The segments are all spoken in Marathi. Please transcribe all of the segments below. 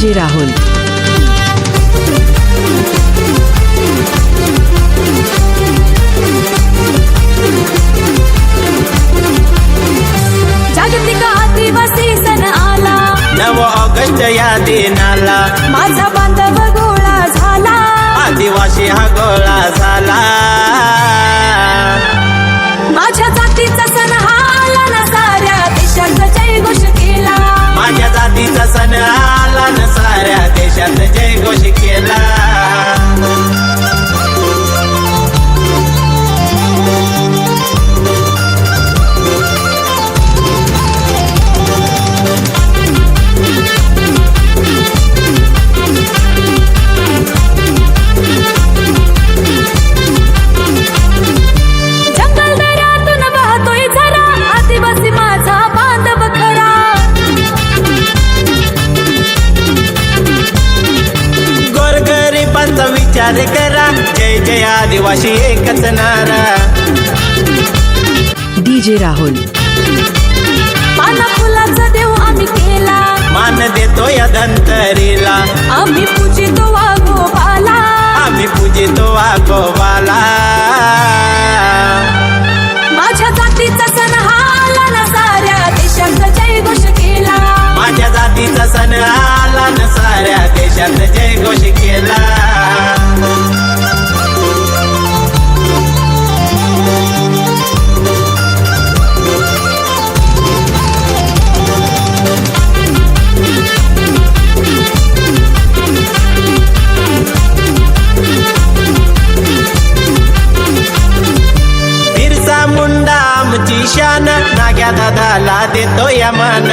डीजे राहुल। जागतिक आदिवासी सण आला, 9 ऑगस्ट या दिनाला माझा बांधव गोळा झाला, आदिवासी हा गोळा झाला। माझ्या जातीचा सण हा आला ना, साऱ्या देशात जयघोष केला, माझ्या जातीचा सण आला न, साऱ्या देशात जयघोष केला। जंगल दऱ्यातून वाहतोय झरा, आदिवासी माझा बांधव खरा, गोरगरिबांचा विचार करा, जय जय आदिवासी एकच नारा। डीजे राहुल। पाना फुलाचा देव आम्ही केला, मान देतो या धनकरीला, आम्ही पूजितो वाघोबाला, आम्ही पूजितो वाघोबाला। माझ्या जातीचा सण हा आला ना, साऱ्या देशात जयघोष केला, माझ्या जातीचा सण आला न, साऱ्या देशात जयघोष केला। बिरसा मुंडा आमची शान, नाग्या दादाला देतो या मान।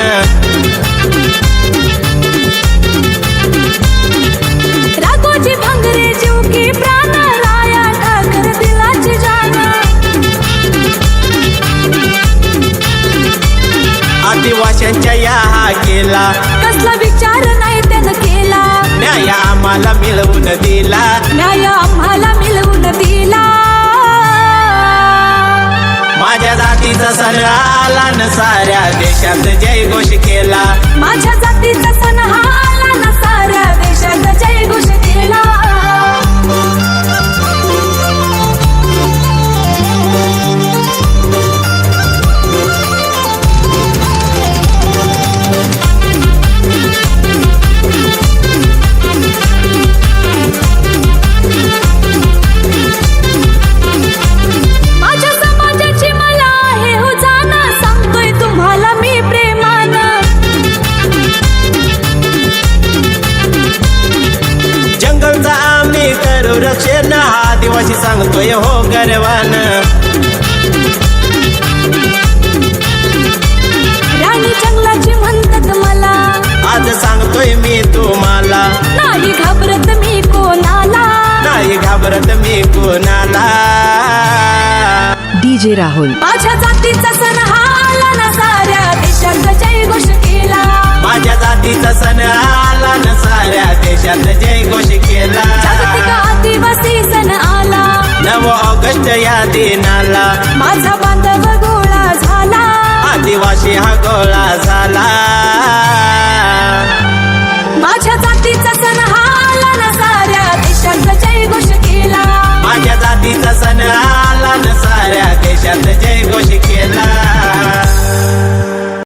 राघोजी भांगरे जीव की प्राण, राया ठाकर दिलाची जान, आदिवाशांच्या या हा केला, कसला विचार नाही त्यानं केला, न्याय आम्हाला मिळवून दिला, न्याय आम्हाला मिळवून दिला। माझ्या जातीचा सण आला न, साऱ्या देशात जयघोष केला, माझ्या जातीचा सण हा आला ना, साऱ्या देशात जयघोष केला। माझ्या समाजाची मला आहे हो जाण, सांगतोय तुम्हाला मी प्रेमानं, जंगलचा आम्ही करू रक्षण, आदिवासी सांगतोय हो गर्वान। राणी जंगलाची म्हणतात मला, आज सांगतोय मी तुम्हाला, नाही घाबरत मी कोणाला, नाही घाबरत मी कोणाला। डीजे राहुल। माझ्या जातीचा सण हा आला ना, साऱ्या देशात जयघोष केला, माझ्या जातीचा सण आला न, साऱ्या देशात जयघोष केला। जागतिक आदिवासी सण आला, 9 ऑगस्ट या दिनाला माझा बांधव गोळा झाला, आदिवासी हा गोळा झाला। माझ्या जातीचा सण हा आला ना, साऱ्या देशात जयघोष केला, माझ्या जातीचा सण आला न, साऱ्या देशात जयघोष केला।